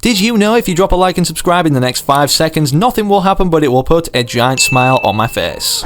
Did you know if you drop a like and subscribe in the next 5 seconds, nothing will happen but it will put a giant smile on my face?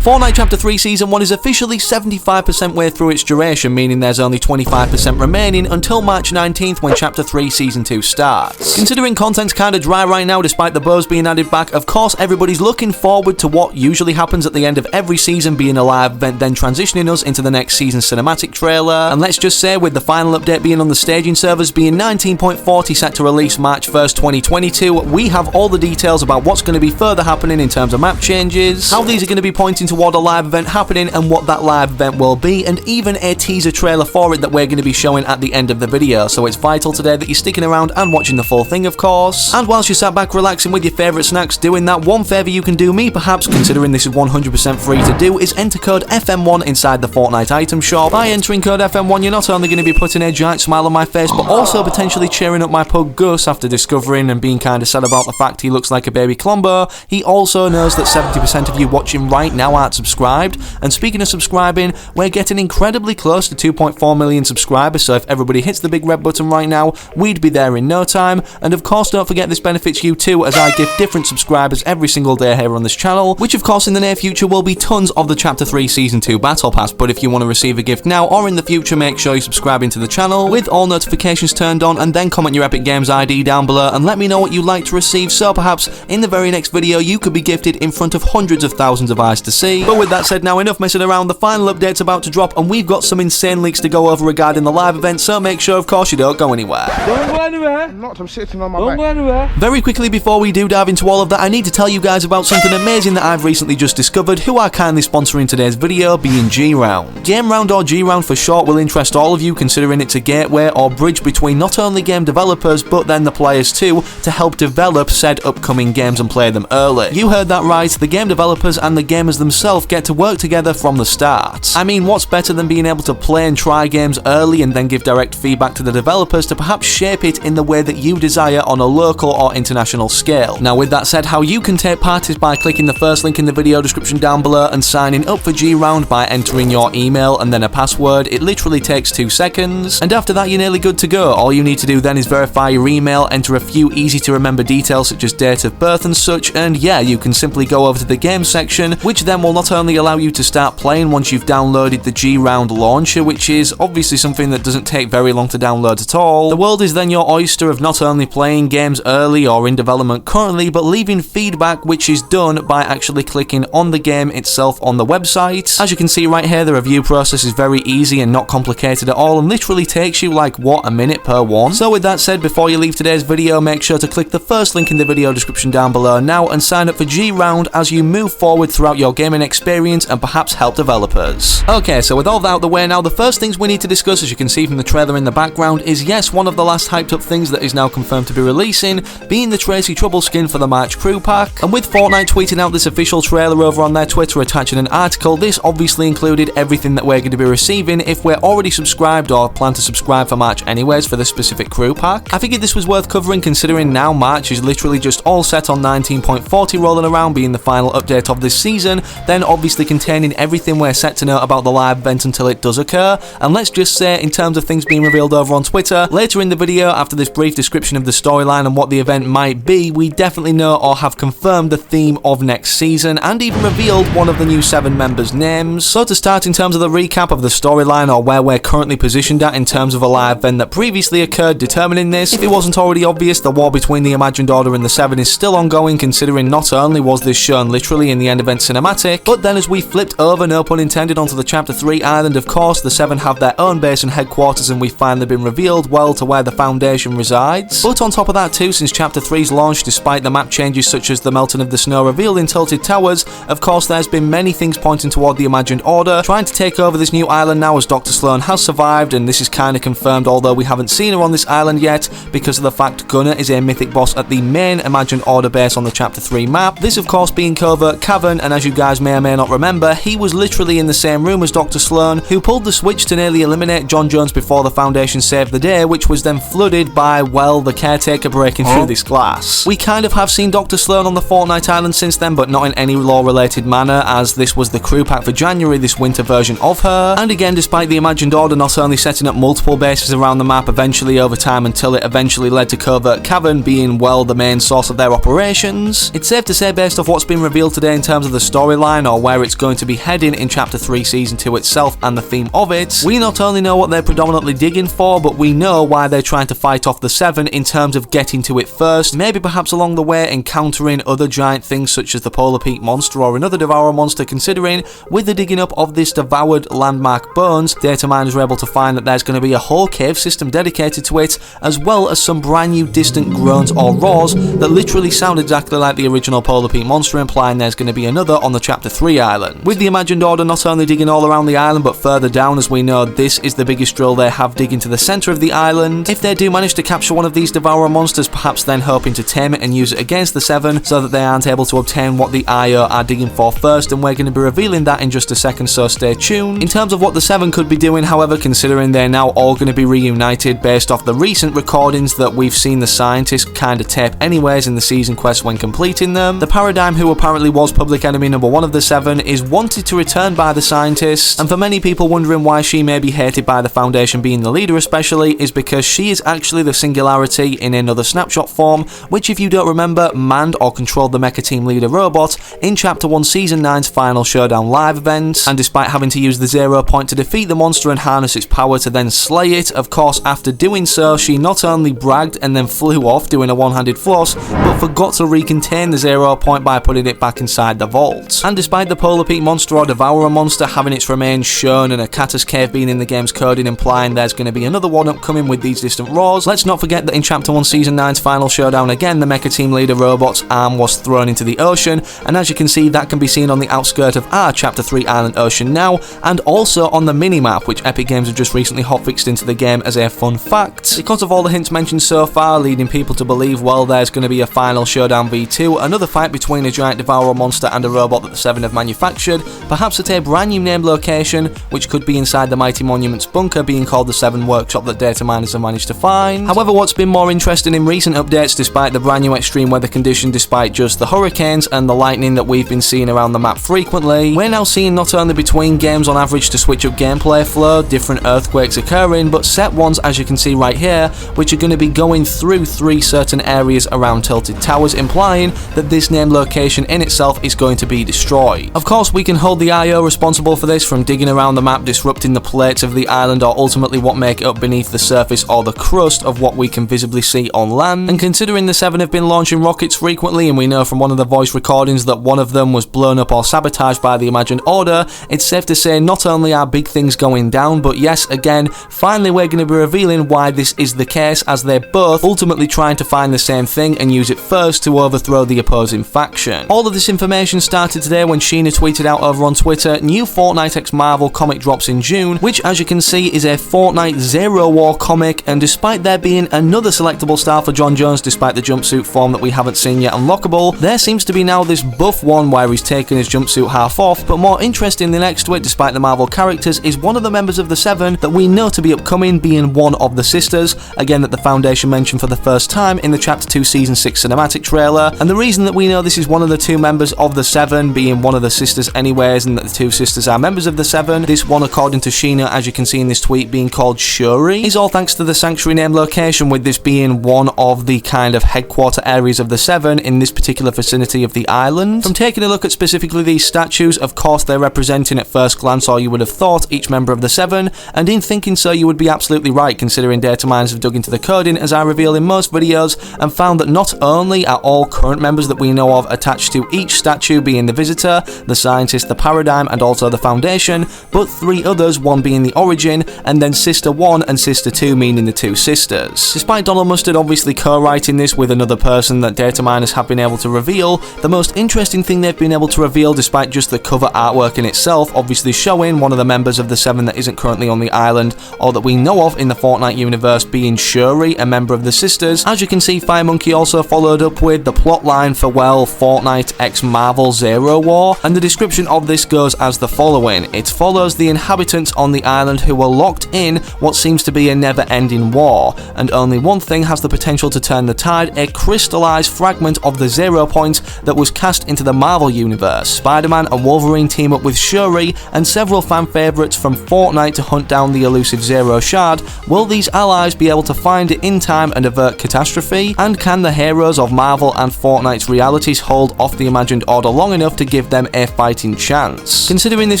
Fortnite Chapter 3 Season 1 is officially 75% way through its duration, meaning there's only 25% remaining until March 19th when Chapter 3 Season 2 starts. Considering content's kinda dry right now despite the buzz being added back, of course everybody's looking forward to what usually happens at the end of every season, being a live event then transitioning us into the next season's cinematic trailer. And let's just say, with the final update being on the staging servers being 19.40 set to release March 1st, 2022, we have all the details about what's going to be further happening in terms of map changes, how these are going to be pointing toward a live event happening and what that live event will be, and even a teaser trailer for it that we're going to be showing at the end of the video. So it's vital today that you're sticking around and watching the full thing, of course. And whilst you're sat back relaxing with your favourite snacks doing that, one favour you can do me, perhaps, considering this is 100% free to do, is enter code FM1 inside the Fortnite item shop. By entering code FM1, you're not only going to be putting a giant smile on my face, but also potentially cheering up my pug Gus after discovering and being kinda sad about the fact he looks like a baby Columbo. He also knows that 70% of you watching right now aren't subscribed. And speaking of subscribing, we're getting incredibly close to 2.4 million subscribers, so if everybody hits the big red button right now, we'd be there in no time. And of course, don't forget this benefits you too, as I give different subscribers every single day here on this channel, which of course in the near future will be tons of the Chapter 3 Season 2 Battle Pass. But if you want to receive a gift now or in the future, make sure you're subscribing to the channel with all notifications turned on, and then comment your Epic Games ID down below and let me know what you'd like to receive, so perhaps in the very next video you could be gifted in front of hundreds of thousands of eyes to see. But with that said, now enough messing around, the final update's about to drop and we've got some insane leaks to go over regarding the live event, so make sure of course you don't go anywhere. Don't go anywhere. I'm sitting on my Don't back. go anywhere. Very quickly before we do dive into all of that, I need to tell you guys about something amazing that I've recently just discovered, who are kindly sponsoring today's video, being G-Round. Game Round, or G-Round for short, will interest all of you, considering it's a gateway or bridge between not only game developers but then the players too, to help develop said upcoming games and play them early. You heard that right, the game developers and the gamers themselves get to work together from the start. I mean, what's better than being able to play and try games early and then give direct feedback to the developers to perhaps shape it in the way that you desire on a local or international scale. Now with that said, how you can take part is by clicking the first link in the video description down below and signing up for G-Round by entering your email and then a password. It literally takes 2 seconds, and after that you're nearly good to go. All you need to do then is verify your email, enter a few easy to remember details such as date of birth and such, and yeah, you can simply go over to the game section, which then will not only allow you to start playing once you've downloaded the G-Round launcher, which is obviously something that doesn't take very long to download at all. The world is then your oyster of not only playing games early or in development currently, but leaving feedback, which is done by actually clicking on the game itself on the website. As you can see right here, the review process is very easy and not complicated at all, and literally takes you like, what, a minute per one? So with that said, before you leave today's video, make sure to click the first link in the video description down below now and sign up for G-Round as you move forward throughout your gaming experience and perhaps help developers. Okay, so with all that out the way now, the first things we need to discuss, as you can see from the trailer in the background, is yes, one of the last hyped up things that is now confirmed to be releasing, being the Tracy Trouble skin for the March crew pack. And with Fortnite tweeting out this official trailer over on their Twitter attaching an article, this obviously included everything that we're going to be receiving if we're already subscribed or plan to subscribe for March anyways for this specific crew pack. I figured this was worth covering, considering now March is literally just all set on 19.40 rolling around, being the final update of this season, then obviously containing everything we're set to know about the live event until it does occur. And let's just say, in terms of things being revealed over on Twitter, later in the video, after this brief description of the storyline and what the event might be, we definitely know or have confirmed the theme of next season, and even revealed one of the new 7 members' names. So to start, in terms of the recap of the storyline, or where we're currently positioned at in terms of a live event that previously occurred determining this, if it wasn't already obvious, the war between the Imagined Order and the 7 is still ongoing, considering not only was this shown literally in the end event cinematic, but then as we flipped over, no pun intended, onto the Chapter 3 island, of course, the 7 have their own base and headquarters, and we've finally been revealed well to where the Foundation resides. But on top of that too, since Chapter 3's launch, despite the map changes such as the melting of the snow revealed in Tilted Towers, of course there's been many things pointing toward the Imagined Order trying to take over this new island now, as Dr. Sloan has survived, and this is kinda confirmed, although we haven't seen her on this island yet because of the fact Gunner is a mythic boss at the main Imagined Order base on the Chapter 3 map. This of course being Covert Cavern, and as you guys may may or may not remember, he was literally in the same room as Dr. Sloan, who pulled the switch to nearly eliminate John Jones before the Foundation saved the day, which was then flooded by, well, the caretaker breaking through this glass. We kind of have seen Dr. Sloan on the Fortnite Island since then, but not in any lore-related manner, as this was the crew pack for January, this winter version of her. And again, despite the Imagined Order not only setting up multiple bases around the map eventually over time until it eventually led to Covert Cavern being, well, the main source of their operations, it's safe to say, based off what's been revealed today in terms of the storyline or where it's going to be heading in Chapter 3 Season 2 itself and the theme of it, we not only know what they're predominantly digging for, but we know why they're trying to fight off the Seven in terms of getting to it first, maybe perhaps along the way encountering other giant things such as the Polar Peak monster or another Devourer monster, considering with the digging up of this devoured landmark bones, data miners were able to find that there's going to be a whole cave system dedicated to it, as well as some brand new distant groans or roars that literally sound exactly like the original Polar Peak monster, implying there's going to be another on the Chapter 3 island. With the Imagined Order not only digging all around the island but further down, as we know this is the biggest drill they have digging to the centre of the island, if they do manage to capture one of these Devourer monsters, perhaps then hoping to tame it and use it against the Seven so that they aren't able to obtain what the IO are digging for first, and we're going to be revealing that in just a second, so stay tuned. In terms of what the Seven could be doing, however, considering they're now all going to be reunited based off the recent recordings that we've seen the scientists kind of tape anyways in the season quests when completing them, the Paradigm, who apparently was public enemy number 1 of the Seven, is wanted to return by the scientists, and for many people wondering why she may be hated by the Foundation being the leader especially, is because she is actually the Singularity in another snapshot form, which, if you don't remember, manned or controlled the Mecha Team Leader Robot in Chapter 1 Season 9's Final Showdown Live Event, and despite having to use the 0 point to defeat the monster and harness its power to then slay it, of course after doing so she not only bragged and then flew off doing a one-handed floss, but forgot to recontain the 0 point by putting it back inside the vault. And despite the Polar Peak monster or Devourer monster having its remains shown and a Catus cave being in the game's coding implying there's going to be another one upcoming with these distant roars, let's not forget that in Chapter 1 Season 9's Final Showdown again, the Mecha Team Leader Robot's arm was thrown into the ocean, and as you can see that can be seen on the outskirt of our Chapter 3 Island Ocean now, and also on the minimap, which Epic Games have just recently hotfixed into the game as a fun fact. Because of all the hints mentioned so far, leading people to believe, well, there's going to be a Final Showdown V2, another fight between a giant Devourer monster and a robot that the Seven have manufactured, perhaps at a brand new named location, which could be inside the Mighty Monument's bunker being called the Seven Workshop that data miners have managed to find. However, what's been more interesting in recent updates, despite the brand new extreme weather condition, despite just the hurricanes and the lightning that we've been seeing around the map frequently, we're now seeing not only between games on average to switch up gameplay flow, different earthquakes occurring, but set ones, as you can see right here, which are going to be going through 3 certain areas around Tilted Towers, implying that this named location in itself is going to be destroyed. Of course, we can hold the IO responsible for this, from digging around the map, disrupting the plates of the island, or ultimately what make it up beneath the surface or the crust of what we can visibly see on land. And considering the Seven have been launching rockets frequently, and we know from one of the voice recordings that one of them was blown up or sabotaged by the Imagined Order, it's safe to say not only are big things going down, but yes, again, finally we're going to be revealing why this is the case, as they're both ultimately trying to find the same thing and use it first to overthrow the opposing faction. All of this information started today when Sheena tweeted out over on Twitter, new Fortnite x Marvel comic drops in June, which, as you can see, is a Fortnite Zero War comic, and despite there being another selectable style for John Jones despite the jumpsuit form that we haven't seen yet unlockable, there seems to be now this buff one where he's taken his jumpsuit half off, but more interestingly next to it, despite the Marvel characters, is one of the members of the Seven that we know to be upcoming, being one of the sisters, again that the Foundation mentioned for the first time in the Chapter 2 Season 6 cinematic trailer. And the reason that we know this is one of the 2 members of the Seven, being one of the sisters anyways, and that the 2 sisters are members of the Seven, this one according to Sheena, as you can see in this tweet, being called Shuri, is all thanks to the Sanctuary name location, with this being one of the kind of headquarter areas of the Seven in this particular vicinity of the island. From taking a look at specifically these statues, of course they're representing at first glance, or you would have thought, each member of the Seven, and in thinking so you would be absolutely right, considering data miners have dug into the coding, as I reveal in most videos, and found that not only are all current members that we know of attached to each statue, being the Visitor, the Scientist, the Paradigm, and also the Foundation, but 3 others, one being the Origin, and then Sister 1 and Sister 2, meaning the 2 sisters. Despite Donald Mustard obviously co-writing this with another person that data miners have been able to reveal, the most interesting thing they've been able to reveal, despite just the cover artwork in itself obviously showing one of the members of the Seven that isn't currently on the island, or that we know of in the Fortnite universe, being Shuri, a member of the sisters, as you can see, Firemonkey also followed up with the plotline for, well, Fortnite x Marvel Zero War, war, and the description of this goes as the following. It follows the inhabitants on the island who were locked in what seems to be a never-ending war, and only one thing has the potential to turn the tide: a crystallized fragment of the 0 point that was cast into the Marvel Universe. Spider-Man and Wolverine team up with Shuri and several fan favourites from Fortnite to hunt down the elusive Zero Shard. Will these allies be able to find it in time and avert catastrophe? And can the heroes of Marvel and Fortnite's realities hold off the imagined order long enough to give them a fighting chance? Considering this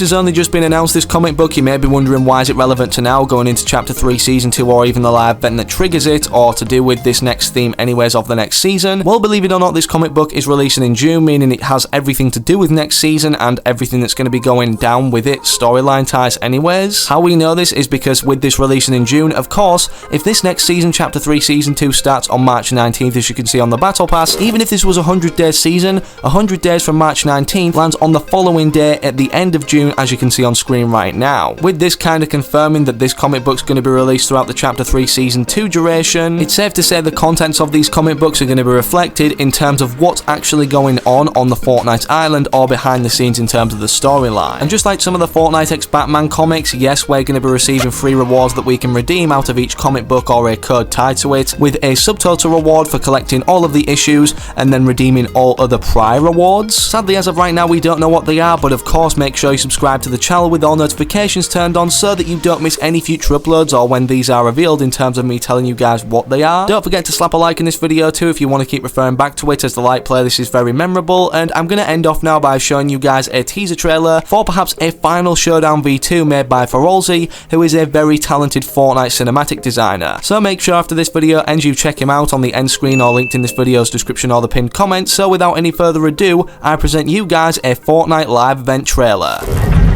has only just been announced, this comic book, you may be wondering why is it relevant to now, going into Chapter 3 Season 2, or even the live event that triggers it, or to do with this next theme anyways of the next season. Well, believe it or not, this comic book is releasing in June, meaning it has everything to do with next season and everything that's going to be going down with it, storyline ties anyways. How we know this is because with this releasing in June, of course, if this next season, Chapter 3 Season 2, starts on March 19th, as you can see on the Battle Pass, even if this was a 100-day season, 100 days from March 19th lands on the following day at the end of June, as you can see on screen right now. With this kind of confirming that this comic book's going to be released throughout the Chapter 3 Season 2 duration, it's safe to say the contents of these comic books are going to be reflected in terms of what's actually going on the Fortnite island or behind the scenes in terms of the storyline. And just like some of the Fortnite x Batman comics, yes, we're going to be receiving free rewards that we can redeem out of each comic book or a code tied to it, with a subtotal reward for collecting all of the issues and then redeeming all other prior rewards. Sadly, as of right now, we don't know what they are, but of course make sure you subscribe to the channel with all notifications turned on so that you don't miss any future uploads or when these are revealed in terms of me telling you guys what they are. Don't forget to slap a like in this video too if you want to keep referring back to it, as the light playlist is very memorable. And I'm going to end off now by showing you guys a teaser trailer for perhaps a Final Showdown V2 made by Fortnite, who is a very talented Fortnite cinematic designer. So make sure after this video ends you check him out on the end screen or linked in this video's description or the pinned comment. So without any further ado, I present you guys a Fortnite Live Event trailer.